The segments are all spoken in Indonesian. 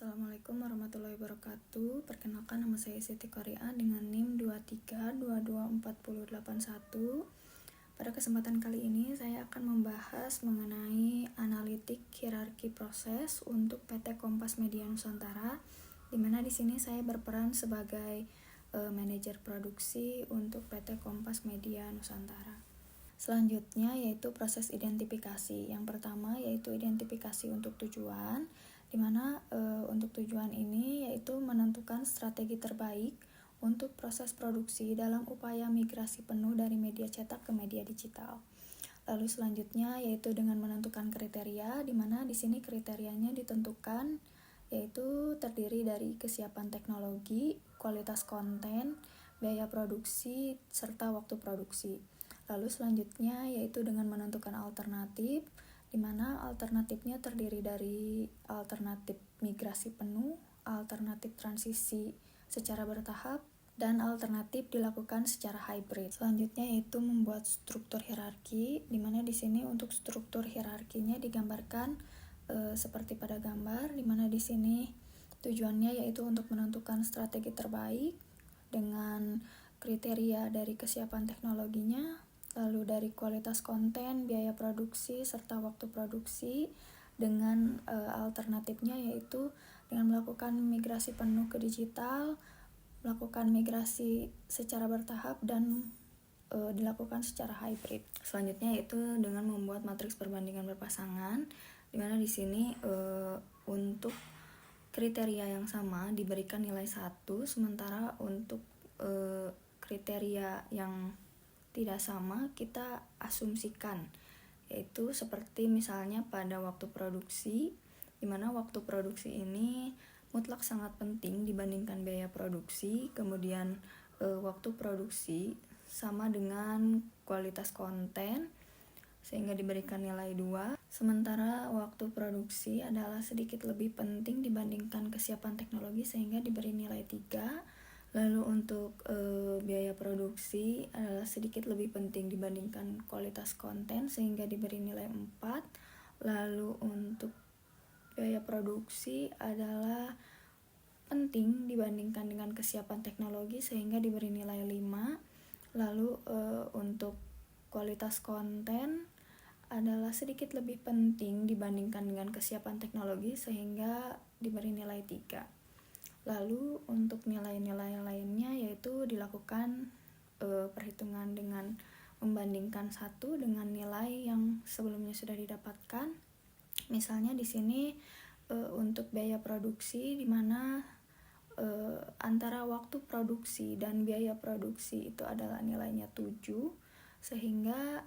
Assalamualaikum warahmatullahi wabarakatuh. Perkenalkan, nama saya Siti Korea dengan NIM 23224081. Pada kesempatan kali ini saya akan membahas mengenai analitik hierarki proses untuk PT Kompas Media Nusantara, di mana di sini saya berperan sebagai manajer produksi untuk PT Kompas Media Nusantara. Selanjutnya yaitu proses identifikasi. Yang pertama yaitu identifikasi untuk tujuan, di mana untuk tujuan ini yaitu menentukan strategi terbaik untuk proses produksi dalam upaya migrasi penuh dari media cetak ke media digital. Lalu selanjutnya yaitu dengan menentukan kriteria, di mana di sini kriterianya ditentukan yaitu terdiri dari kesiapan teknologi, kualitas konten, biaya produksi, serta waktu produksi. Lalu selanjutnya yaitu dengan menentukan alternatif, di mana alternatifnya terdiri dari alternatif migrasi penuh, alternatif transisi secara bertahap, dan alternatif dilakukan secara hybrid. Selanjutnya yaitu membuat struktur hierarki, di mana di sini untuk struktur hierarkinya digambarkan seperti pada gambar, di mana di sini tujuannya yaitu untuk menentukan strategi terbaik dengan kriteria dari kesiapan teknologinya, lalu dari kualitas konten, biaya produksi, serta waktu produksi, dengan alternatifnya yaitu dengan melakukan migrasi penuh ke digital, melakukan migrasi secara bertahap, dan dilakukan secara hybrid. Selanjutnya yaitu dengan membuat matriks perbandingan berpasangan, di mana di sini untuk kriteria yang sama diberikan nilai 1, sementara untuk kriteria yang tidak sama kita asumsikan, yaitu seperti misalnya pada waktu produksi, di mana waktu produksi ini mutlak sangat penting dibandingkan biaya produksi. Kemudian waktu produksi sama dengan kualitas konten, sehingga diberikan nilai 2. Sementara waktu produksi adalah sedikit lebih penting dibandingkan kesiapan teknologi, sehingga diberi nilai 3. Lalu untuk biaya produksi adalah sedikit lebih penting dibandingkan kualitas konten, sehingga diberi nilai 4. Lalu untuk biaya produksi adalah penting dibandingkan dengan kesiapan teknologi, sehingga diberi nilai 5. Lalu untuk kualitas konten adalah sedikit lebih penting dibandingkan dengan kesiapan teknologi, sehingga diberi nilai 3. Lalu untuk nilai-nilai lainnya yaitu dilakukan perhitungan dengan membandingkan satu dengan nilai yang sebelumnya sudah didapatkan. Misalnya di sini untuk biaya produksi, di mana antara waktu produksi dan biaya produksi itu adalah nilainya 7, sehingga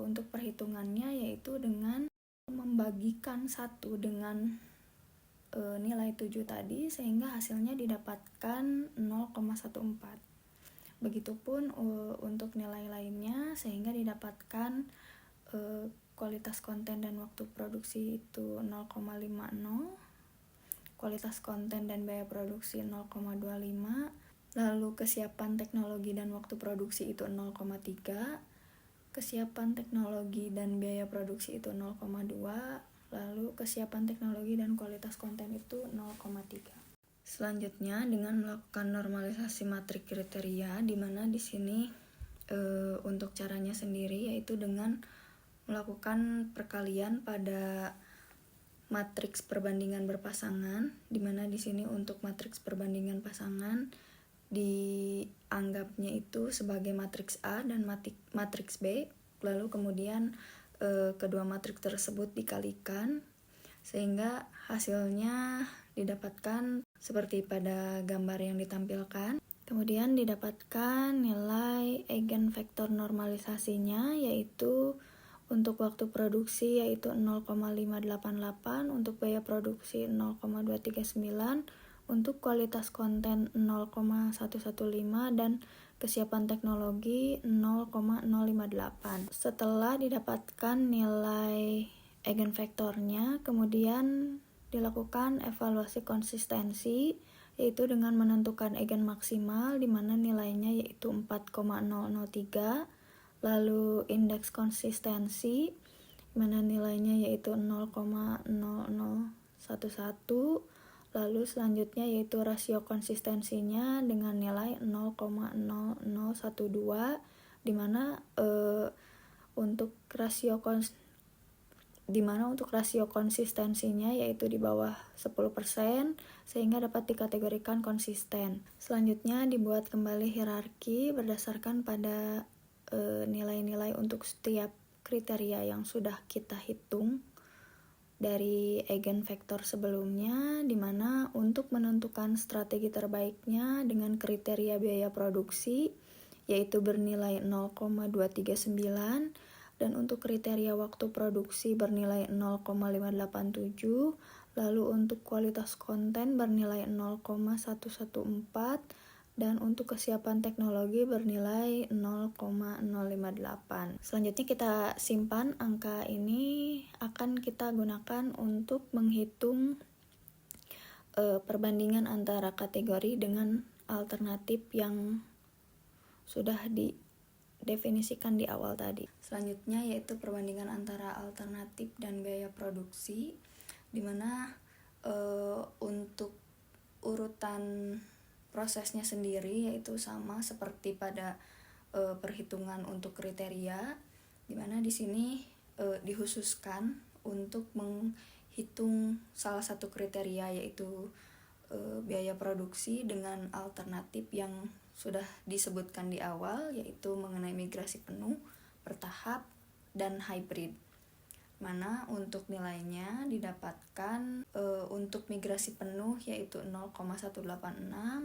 untuk perhitungannya yaitu dengan membagikan 1 dengan nilai 7 tadi, sehingga hasilnya didapatkan 0,14. Begitupun untuk nilai lainnya, sehingga didapatkan kualitas konten dan waktu produksi itu 0,50, kualitas konten dan biaya produksi 0,25, lalu kesiapan teknologi dan waktu produksi itu 0,3, kesiapan teknologi dan biaya produksi itu 0,2, lalu kesiapan teknologi dan kualitas konten itu 0,3. Selanjutnya dengan melakukan normalisasi matriks kriteria, di mana di sini untuk caranya sendiri yaitu dengan melakukan perkalian pada matriks perbandingan berpasangan, di mana di sini untuk matriks perbandingan pasangan dianggapnya itu sebagai matriks A dan matriks B, lalu kemudian kedua matriks tersebut dikalikan, sehingga hasilnya didapatkan seperti pada gambar yang ditampilkan. Kemudian didapatkan nilai eigenvektor normalisasinya, yaitu untuk waktu produksi yaitu 0,588, untuk biaya produksi 0,239, untuk kualitas konten 0,115, dan kesiapan teknologi 0,058. Setelah didapatkan nilai eigenvektornya, kemudian dilakukan evaluasi konsistensi, yaitu dengan menentukan eigen maksimal, di mana nilainya yaitu 4,003, lalu indeks konsistensi, di mana nilainya yaitu 0,0011, Lalu selanjutnya yaitu rasio konsistensinya dengan nilai 0,0012, di mana untuk rasio konsistensinya yaitu di bawah 10%, sehingga dapat dikategorikan konsisten. Selanjutnya dibuat kembali hierarki berdasarkan pada nilai-nilai untuk setiap kriteria yang sudah kita hitung dari eigenvektor sebelumnya, di mana untuk menentukan strategi terbaiknya dengan kriteria biaya produksi yaitu bernilai 0,239, dan untuk kriteria waktu produksi bernilai 0,587, lalu untuk kualitas konten bernilai 0,114, dan untuk kesiapan teknologi bernilai 0,058. Selanjutnya kita simpan angka ini, akan kita gunakan untuk menghitung perbandingan antara kategori dengan alternatif yang sudah didefinisikan di awal tadi. Selanjutnya yaitu perbandingan antara alternatif dan biaya produksi, di mana untuk urutan prosesnya sendiri yaitu sama seperti pada perhitungan untuk kriteria, di mana di sini dikhususkan untuk menghitung salah satu kriteria yaitu biaya produksi dengan alternatif yang sudah disebutkan di awal, yaitu mengenai migrasi penuh, bertahap, dan hybrid. Mana untuk nilainya didapatkan untuk migrasi penuh yaitu 0,186,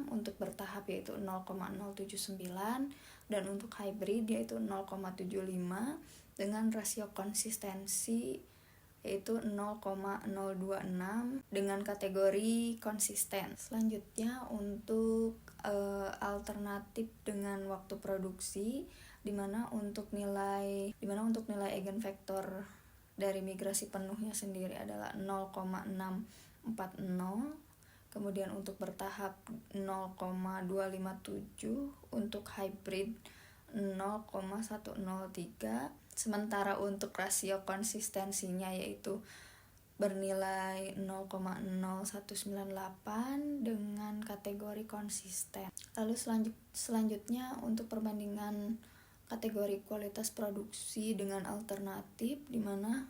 untuk bertahap yaitu 0,079, dan untuk hybrid yaitu 0,75 dengan rasio konsistensi yaitu 0,026 dengan kategori konsisten. Selanjutnya untuk alternatif dengan waktu produksi, di mana untuk nilai eigenvektor dari migrasi penuhnya sendiri adalah 0,640, kemudian untuk bertahap 0,257, untuk hybrid 0,103, sementara untuk rasio konsistensinya yaitu bernilai 0,0198 dengan kategori konsisten. Lalu selanjutnya untuk perbandingan kategori kualitas produksi dengan alternatif, di mana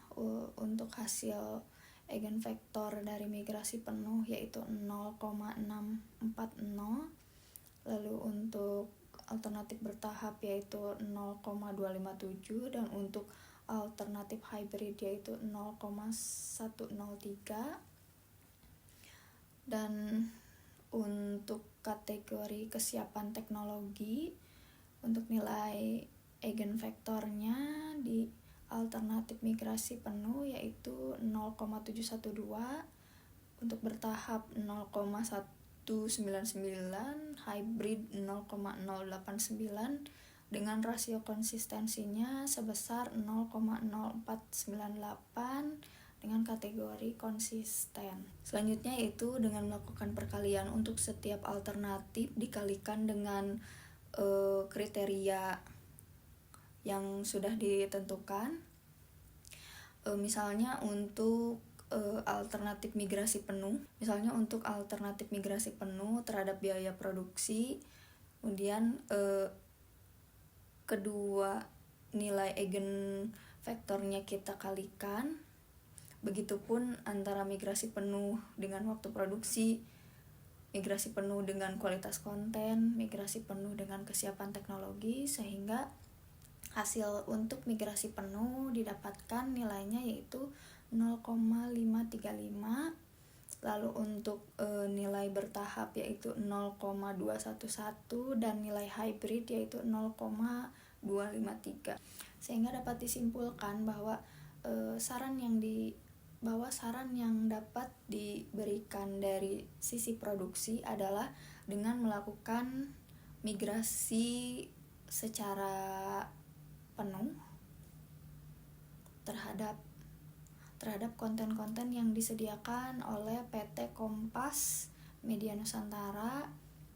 untuk hasil eigenvektor dari migrasi penuh yaitu 0,640, lalu untuk alternatif bertahap yaitu 0,257, dan untuk alternatif hybrid yaitu 0,103, dan untuk kategori kesiapan teknologi untuk nilai eigenvektornya di alternatif migrasi penuh yaitu 0,712, untuk bertahap 0,199, hybrid 0,089 dengan rasio konsistensinya sebesar 0,0498 dengan kategori konsisten. Selanjutnya yaitu dengan melakukan perkalian untuk setiap alternatif dikalikan dengan kriteria yang sudah ditentukan. Misalnya untuk alternatif migrasi penuh, terhadap biaya produksi, kemudian kedua nilai eigenvektornya kita kalikan. Begitupun antara migrasi penuh dengan waktu produksi, migrasi penuh dengan kualitas konten, migrasi penuh dengan kesiapan teknologi, sehingga hasil untuk migrasi penuh didapatkan nilainya yaitu 0,535. Lalu untuk nilai bertahap yaitu 0,211, dan nilai hybrid yaitu 0,253. Sehingga dapat disimpulkan bahwa saran yang dapat diberikan dari sisi produksi adalah dengan melakukan migrasi secara penuh terhadap konten-konten yang disediakan oleh PT Kompas Media Nusantara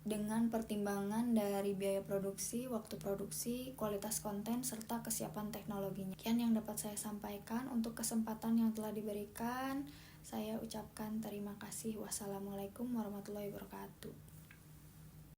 dengan pertimbangan dari biaya produksi, waktu produksi, kualitas konten, serta kesiapan teknologinya. Sekian yang dapat saya sampaikan untuk kesempatan yang telah diberikan. Saya ucapkan terima kasih. Wassalamualaikum warahmatullahi wabarakatuh.